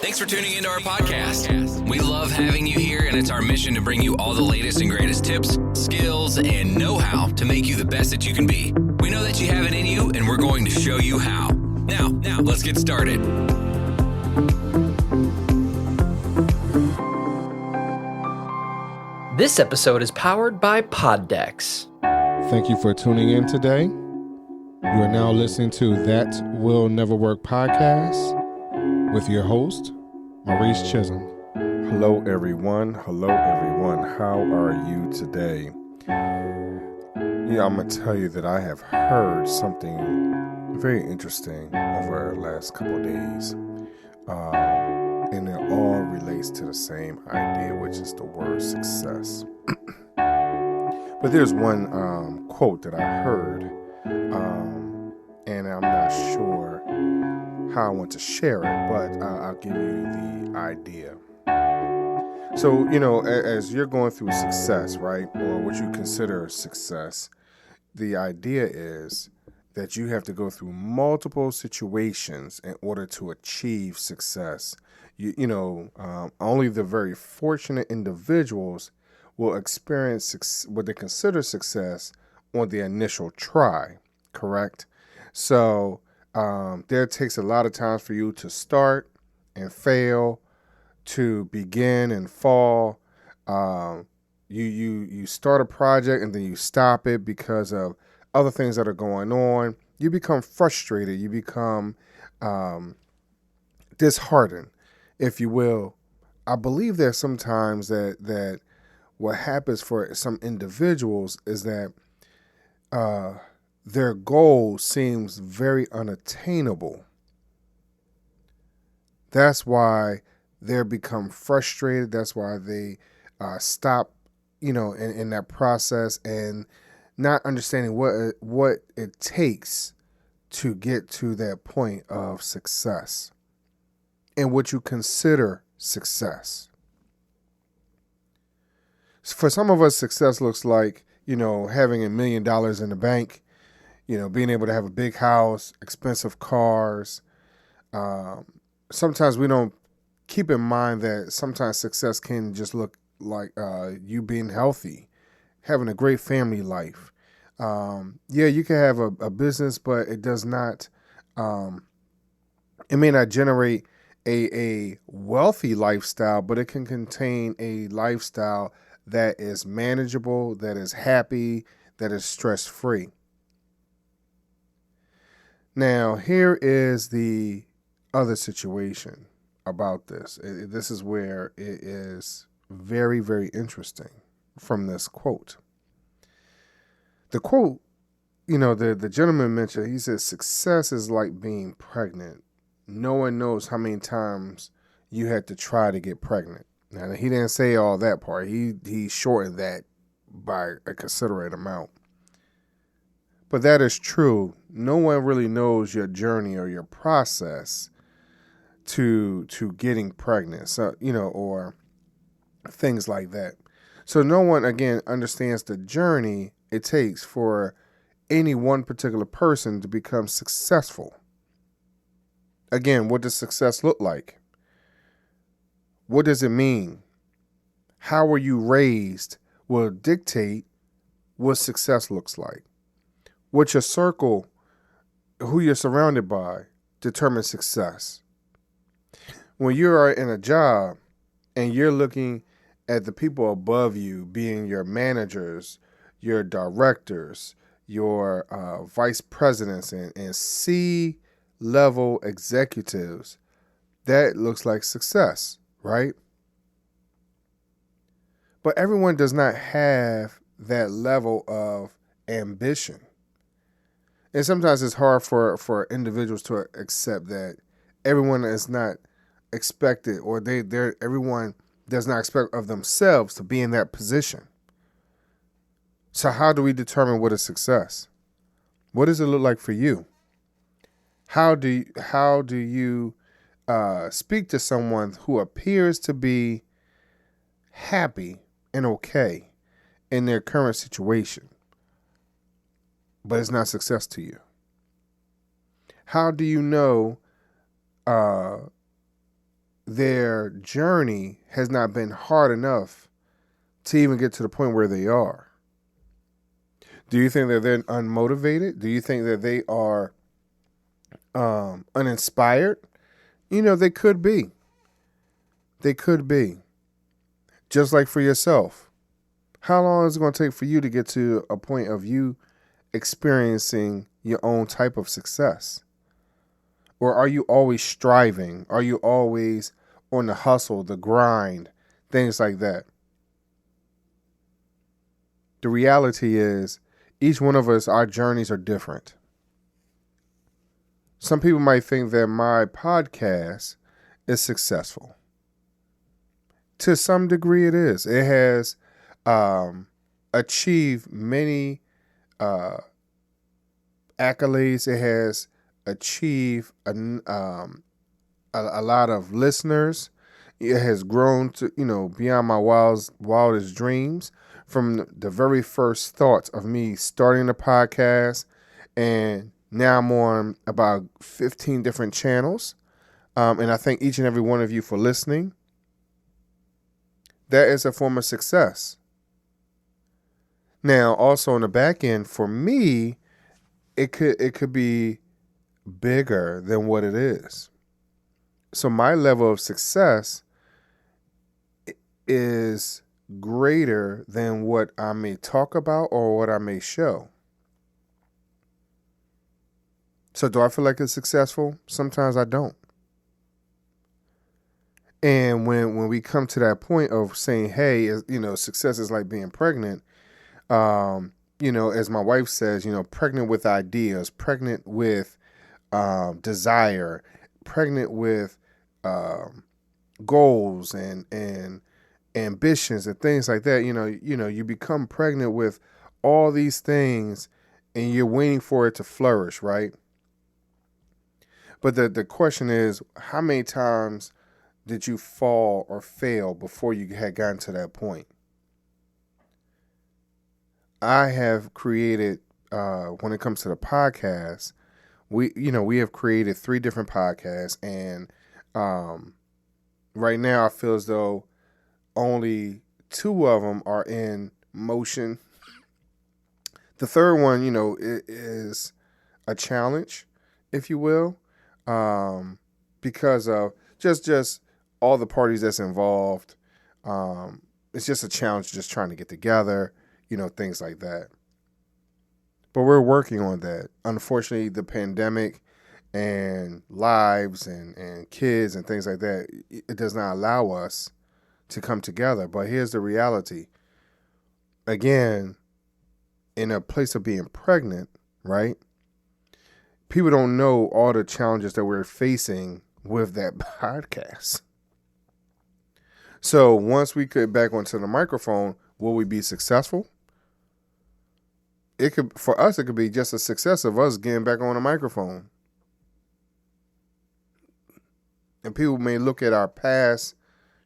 Thanks for tuning into our podcast. We love having you here, and it's our mission to bring you all the latest and greatest tips, skills, and know-how to make you the best that you can be. We know that you have it in you, and we're going to show you how. Now, let's get started. This episode is powered by Poddex. Thank you for tuning in today. You are now listening to That Will Never Work Podcast with your host, Maurice Chisholm. Hello, everyone. How are you today? I'm going to tell you that I have heard something very interesting over the last couple of days. And it all relates to the same idea, which is the word success. But there's one quote that I heard, and I'm not sure how I want to share it, but I'll give you the idea. So, as you're going through success, right, or what you consider success, the idea is that you have to go through multiple situations in order to achieve success. Only the very fortunate individuals will experience what they consider success on the initial try, correct? So there takes a lot of times for you to start and fail, to begin and fall. You start a project and then you stop it because of other things that are going on. You become frustrated. You become disheartened, if you will. I believe that sometimes that what happens for some individuals is that their goal seems very unattainable. That's why they become frustrated. That's why they stop, in that process and not understanding what it takes to get to that point of success and what you consider success. For some of us, success looks like, having $1 million in the bank, being able to have a big house, expensive cars. Sometimes we don't keep in mind that sometimes success can just look like you being healthy, having a great family life. You can have a business, but it does not, it may not generate a wealthy lifestyle, but it can contain a lifestyle that is manageable, that is happy, that is stress-free. Now, here is the other situation about this. This is where it is very, very interesting from this quote. The quote, the gentleman mentioned, he says, success is like being pregnant. No one knows how many times you had to try to get pregnant. Now, he didn't say all that part. He shortened that by a considerate amount. But that is true. No one really knows your journey or your process to getting pregnant, so, or things like that. So no one, again, understands the journey it takes for any one particular person to become successful. Again, what does success look like? What does it mean? How were you raised will dictate what success looks like. What your circle, who you're surrounded by, determines success. When you are in a job and you're looking at the people above you being your managers, your directors, your vice presidents, and C-level executives, that looks like success, right? But everyone does not have that level of ambition. And sometimes it's hard for individuals to accept that everyone is not expected, or everyone does not expect of themselves to be in that position. So how do we determine what is success? What does it look like for you? How do you speak to someone who appears to be happy and okay in their current situation, but it's not success to you? How do you know their journey has not been hard enough to even get to the point where they are? Do you think that they're unmotivated? Do you think that they are uninspired? They could be. They could be. Just like for yourself. How long is it going to take for you to get to a point of you experiencing your own type of success? Or are you always striving? Are you always on the hustle, the grind, things like that? The reality is, each one of us, our journeys are different. Some people might think that my podcast is successful. To some degree it is. It has achieved many accolades. It has achieved a lot of listeners. It has grown to, beyond my wildest dreams. From the very first thoughts of me starting the podcast, and now I'm on about 15 different channels. And I thank each and every one of you for listening. That is a form of success. Now, also on the back end, for me, it could be bigger than what it is. So my level of success is greater than what I may talk about or what I may show. So do I feel like it's successful? Sometimes I don't. And when we come to that point of saying, hey, success is like being pregnant, as my wife says, pregnant with ideas, pregnant with desire, pregnant with goals and ambitions and things like that. You become pregnant with all these things and you're waiting for it to flourish, right? But the question is, how many times did you fall or fail before you had gotten to that point? I have created, when it comes to the podcast, we have created 3 different podcasts, and right now I feel as though only 2 of them are in motion. The third one, it is a challenge, if you will, because of just all the parties that's involved. It's just a challenge just trying to get together, things like that. But we're working on that. Unfortunately, the pandemic and lives and kids and things like that, it does not allow us to come together. But here's the reality. Again, in a place of being pregnant, right? People don't know all the challenges that we're facing with that podcast. So once we get back onto the microphone, will we be successful? For us, it could be just a success of us getting back on the microphone. And people may look at our past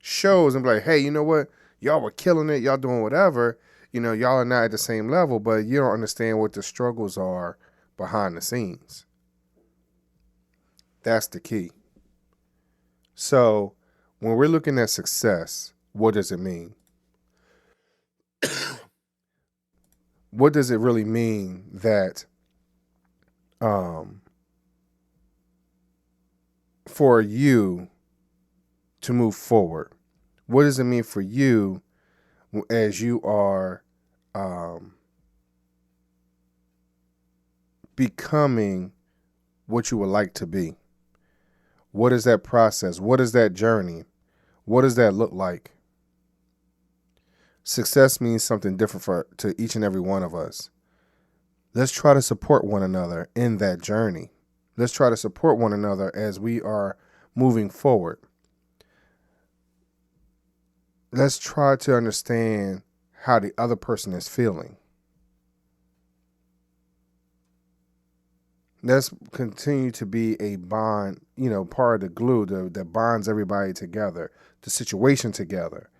shows and be like, hey, you know what? Y'all were killing it. Y'all doing whatever. Y'all are not at the same level, but you don't understand what the struggles are behind the scenes. That's the key. So when we're looking at success, what does it mean? What does it really mean that for you to move forward? What does it mean for you as you are becoming what you would like to be? What is that process? What is that journey? What does that look like? Success means something different to each and every one of us. Let's try to support one another in that journey. Let's try to support one another as we are moving forward. Let's try to understand how the other person is feeling. Let's continue to be a bond, part of the glue that bonds everybody together, the situation together.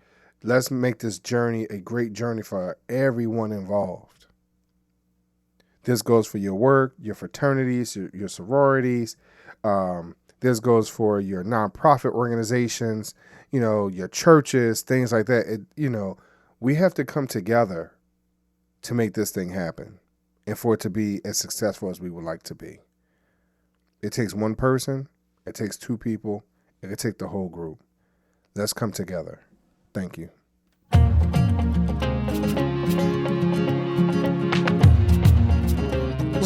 Let's make this journey a great journey for everyone involved. This goes for your work, your fraternities, your sororities, the This goes for your nonprofit organizations, your churches, things like that. We have to come together to make this thing happen and for it to be as successful as we would like to be. It takes one person. It takes two people. It can take the whole group. Let's come together. Thank you.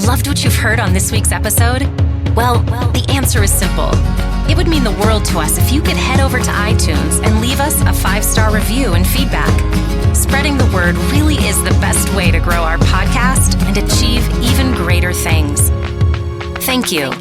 Loved what you've heard on this week's episode? Well, the answer is simple. It would mean the world to us if you could head over to iTunes and leave us a 5-star review and feedback. Spreading the word really is the best way to grow our podcast and achieve even greater things. Thank you.